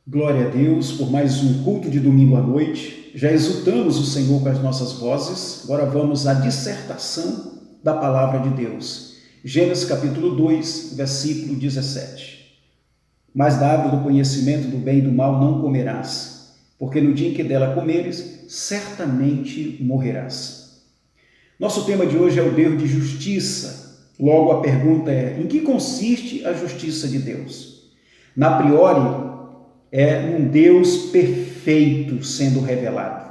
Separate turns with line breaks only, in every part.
Glória a Deus por mais um culto de domingo à noite. Já exultamos o Senhor com as nossas vozes. Agora vamos à dissertação da palavra de Deus. Gênesis capítulo 2, versículo 17. Mas da árvore do conhecimento do bem e do mal não comerás, porque no dia em que dela comeres, certamente morrerás. Nosso tema de hoje é o Deus de justiça. Logo a pergunta é: em que consiste a justiça de Deus? Na priori, é um Deus perfeito sendo revelado.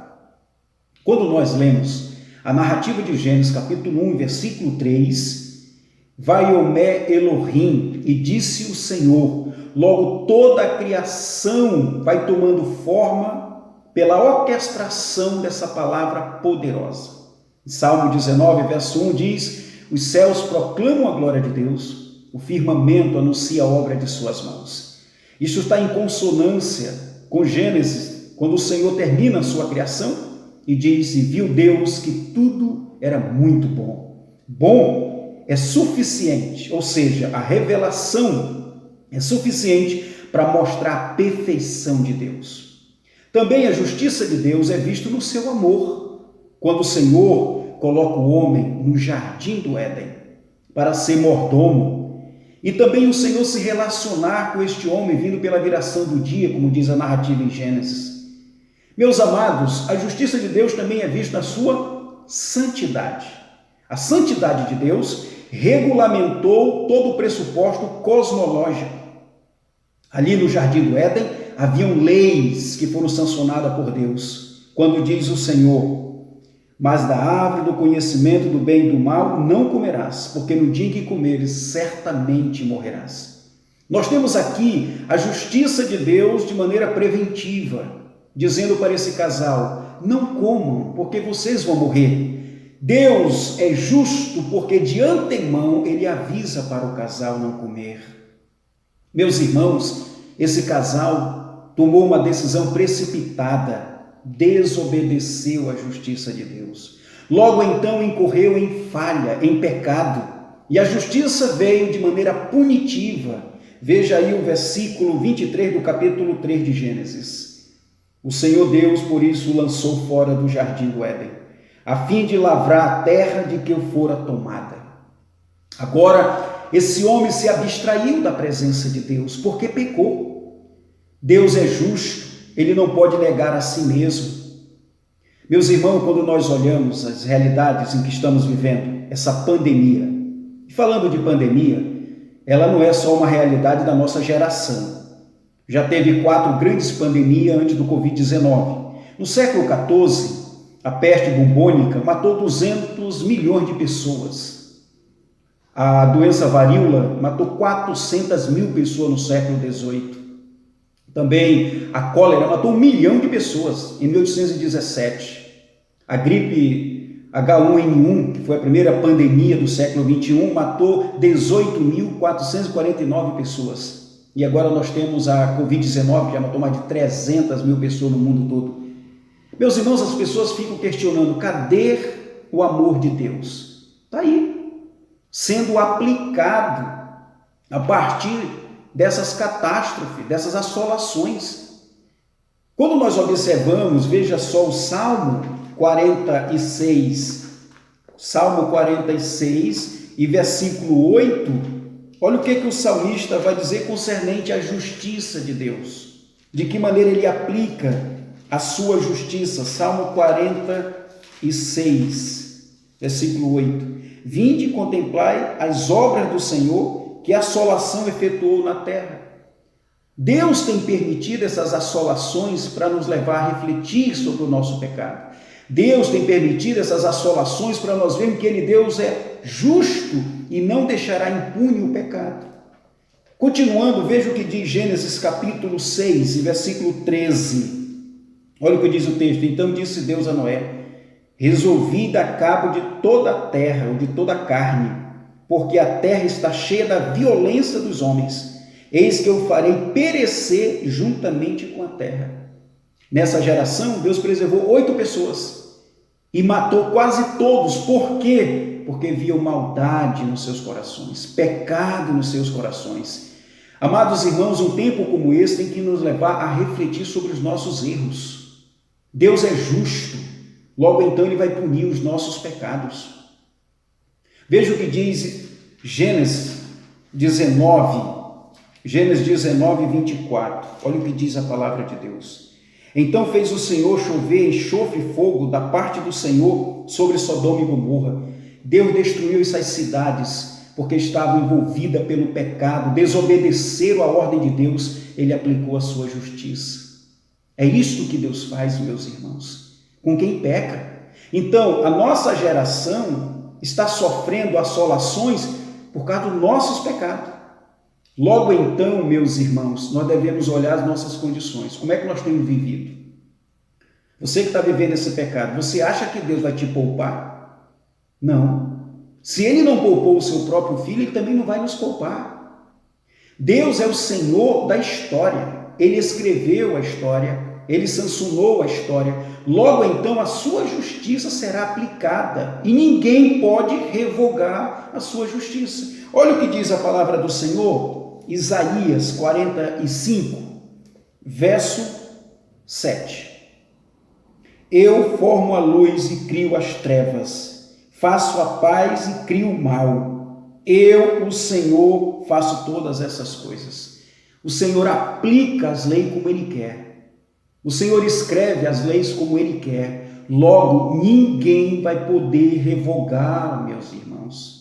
Quando nós lemos a narrativa de Gênesis capítulo 1, versículo 3, Vaiomé Elohim, e disse o Senhor, logo toda a criação vai tomando forma pela orquestração dessa palavra poderosa. Salmo 19, verso 1 diz: os céus proclamam a glória de Deus, o firmamento anuncia a obra de suas mãos. Isso está em consonância com Gênesis, quando o Senhor termina a sua criação e diz: e viu Deus que tudo era muito bom. Bom é suficiente, ou seja, a revelação é suficiente para mostrar a perfeição de Deus. Também a justiça de Deus é vista no seu amor, quando o Senhor coloca o homem no jardim do Éden para ser mordomo, e também o Senhor se relacionar com este homem vindo pela viração do dia, como diz a narrativa em Gênesis. Meus amados, a justiça de Deus também é vista na sua santidade. A santidade de Deus regulamentou todo o pressuposto cosmológico. Ali no jardim do Éden haviam leis que foram sancionadas por Deus. Quando diz o Senhor: mas da árvore do conhecimento do bem e do mal não comerás, porque no dia em que comeres, certamente morrerás. Nós temos aqui a justiça de Deus de maneira preventiva, dizendo para esse casal: não comam, porque vocês vão morrer. Deus é justo porque de antemão ele avisa para o casal não comer. Meus irmãos, esse casal tomou uma decisão precipitada, desobedeceu à justiça de Deus. Logo então incorreu em falha, em pecado, e a justiça veio de maneira punitiva. Veja aí o versículo 23 do capítulo 3 de Gênesis. O Senhor Deus, por isso, o lançou fora do jardim do Éden, a fim de lavrar a terra de que eu fora tomada. Agora, esse homem se abstraiu da presença de Deus, porque pecou. Deus é justo, ele não pode negar a si mesmo. Meus irmãos, quando nós olhamos as realidades em que estamos vivendo, essa pandemia, e falando de pandemia, ela não é só uma realidade da nossa geração. Já teve 4 grandes pandemias antes do Covid-19. No século XIV, a peste bubônica matou 200 milhões de pessoas. A doença varíola matou 400 mil pessoas no século XVIII. Também a cólera matou 1 milhão de pessoas em 1817. A gripe H1N1, que foi a primeira pandemia do século XXI, matou 18.449 pessoas. E agora nós temos a Covid-19, que já matou mais de 300 mil pessoas no mundo todo. Meus irmãos, as pessoas ficam questionando: cadê o amor de Deus? Está aí, sendo aplicado a partir dessas catástrofes, dessas assolações. Quando nós observamos, veja só o Salmo 46, e versículo 8, olha o que o salmista vai dizer concernente à justiça de Deus, de que maneira ele aplica a sua justiça. Salmo 46, versículo 8: vinde e contemplai as obras do Senhor, que a assolação efetuou na terra. Deus tem permitido essas assolações para nos levar a refletir sobre o nosso pecado. Deus tem permitido essas assolações para nós vermos que Deus é justo e não deixará impune o pecado. Continuando, veja o que diz Gênesis capítulo 6, versículo 13. Olha o que diz o texto: então disse Deus a Noé: resolvi dar cabo de toda a terra, ou de toda a carne, porque a terra está cheia da violência dos homens. Eis que eu farei perecer juntamente com a terra. Nessa geração, Deus preservou 8 pessoas e matou quase todos. Por quê? Porque viam maldade nos seus corações, pecado nos seus corações. Amados irmãos, um tempo como esse tem que nos levar a refletir sobre os nossos erros. Deus é justo, logo então Ele vai punir os nossos pecados. Veja o que diz Gênesis 19, 24. Olha o que diz a palavra de Deus. Então fez o Senhor chover enxofre e fogo da parte do Senhor sobre Sodoma e Gomorra. Deus destruiu essas cidades porque estavam envolvidas pelo pecado, desobedeceram a ordem de Deus, Ele aplicou a sua justiça. É isto que Deus faz, meus irmãos, com quem peca. Então, a nossa geração está sofrendo assolações por causa dos nossos pecados. Logo então, meus irmãos, nós devemos olhar as nossas condições. Como é que nós temos vivido? Você que está vivendo esse pecado, você acha que Deus vai te poupar? Não. Se Ele não poupou o seu próprio filho, Ele também não vai nos poupar. Deus é o Senhor da história. Ele escreveu a história, Ele sancionou a história. Logo então, a sua justiça será aplicada e ninguém pode revogar a sua justiça. Olha o que diz a palavra do Senhor, Isaías 45, verso 7. Eu formo a luz e crio as trevas, faço a paz e crio o mal. Eu, o Senhor, faço todas essas coisas. O Senhor aplica as leis como Ele quer. O Senhor escreve as leis como Ele quer. Logo, ninguém vai poder revogar, meus irmãos.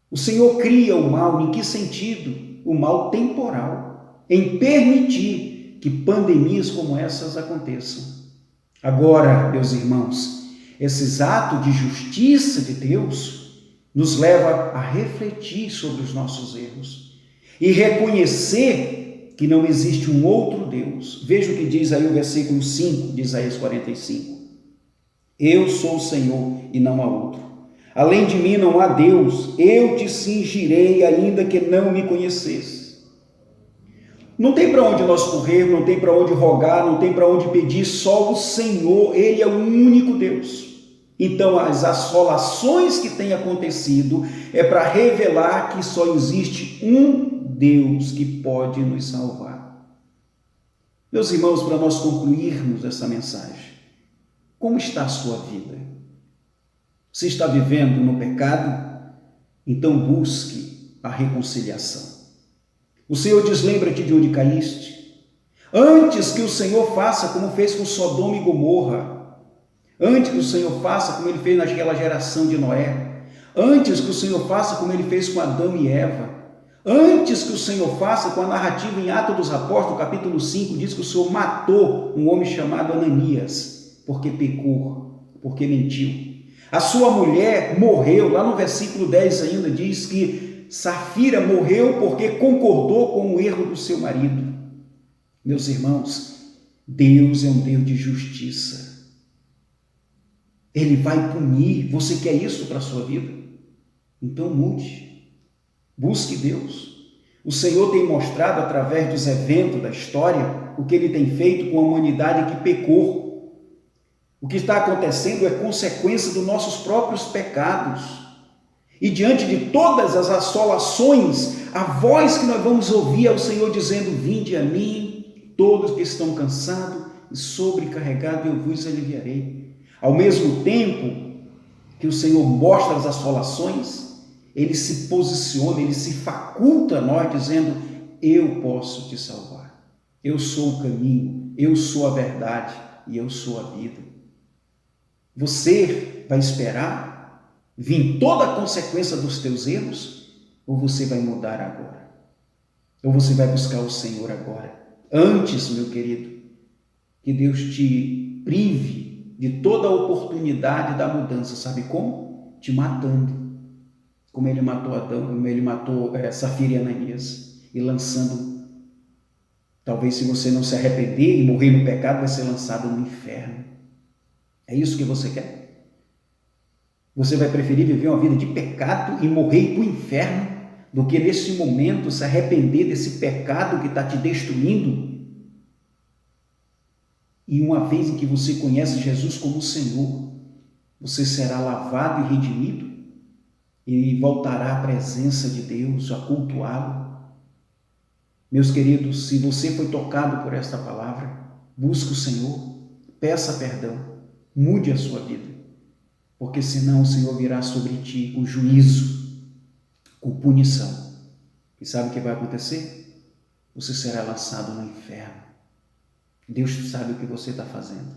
O Senhor cria o mal, em que sentido? O mal temporal, em permitir que pandemias como essas aconteçam. Agora, meus irmãos, esses atos de justiça de Deus nos levam a refletir sobre os nossos erros e reconhecer que não existe um outro Deus. Veja o que diz aí o versículo 5 de Isaías 45. Eu sou o Senhor e não há outro. Além de mim não há Deus, eu te cingirei ainda que não me conhecesse. Não tem para onde nós correr, não tem para onde rogar, não tem para onde pedir, só o Senhor, Ele é o único Deus. Então as assolações que têm acontecido é para revelar que só existe um Deus que pode nos salvar. Meus irmãos, para nós concluirmos essa mensagem, como está a sua vida? Você está vivendo no pecado? Então busque a reconciliação. O Senhor diz, lembra-te de onde caíste. Antes que o Senhor faça como fez com Sodoma e Gomorra, antes que o Senhor faça como Ele fez naquela geração de Noé, antes que o Senhor faça como Ele fez com Adão e Eva, antes que o Senhor faça com a narrativa em Atos dos Apóstolos, capítulo 5, diz que o Senhor matou um homem chamado Ananias, porque pecou, porque mentiu. A sua mulher morreu, lá no versículo 10 ainda diz que Safira morreu porque concordou com o erro do seu marido. Meus irmãos, Deus é um Deus de justiça. Ele vai punir. Você quer isso para a sua vida? Então mude. Busque Deus. O Senhor tem mostrado através dos eventos da história o que Ele tem feito com a humanidade que pecou. O que está acontecendo é consequência dos nossos próprios pecados. E diante de todas as assolações, a voz que nós vamos ouvir é o Senhor dizendo, vinde a mim, todos que estão cansados e sobrecarregados, eu vos aliviarei. Ao mesmo tempo que o Senhor mostra as assolações, Ele se posiciona, Ele se faculta a nós dizendo, eu posso te salvar. Eu sou o caminho, eu sou a verdade e eu sou a vida. Você vai esperar vir toda a consequência dos teus erros, ou você vai mudar agora? Ou você vai buscar o Senhor agora? Antes, meu querido, que Deus te prive de toda a oportunidade da mudança. Sabe como? Te matando. Como Ele matou Adão, como Ele matou Safira e Ananias. E lançando, talvez se você não se arrepender e morrer no pecado, vai ser lançado no inferno. É isso que você quer? Você vai preferir viver uma vida de pecado e morrer para o inferno do que nesse momento se arrepender desse pecado que está te destruindo? E uma vez em que você conhece Jesus como Senhor, você será lavado e redimido e voltará à presença de Deus, a cultuá-lo. Meus queridos, se você foi tocado por esta palavra, busque o Senhor, peça perdão, mude a sua vida, porque senão o Senhor virá sobre ti com juízo, com punição. E sabe o que vai acontecer? Você será lançado no inferno. Deus sabe o que você está fazendo.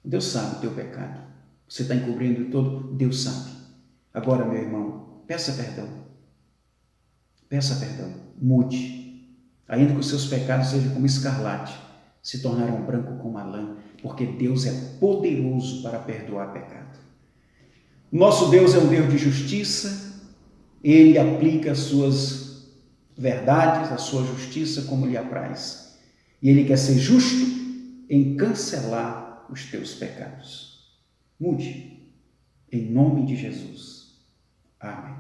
Deus sabe o teu pecado. Você está encobrindo todo, Deus sabe. Agora, meu irmão, peça perdão. Peça perdão, mude. Ainda que os seus pecados sejam como escarlate, se tornarão branco como a lã, porque Deus é poderoso para perdoar pecado. Nosso Deus é um Deus de justiça, Ele aplica as suas verdades, a sua justiça como lhe apraz. E Ele quer ser justo em cancelar os teus pecados. Mude, em nome de Jesus. Amém.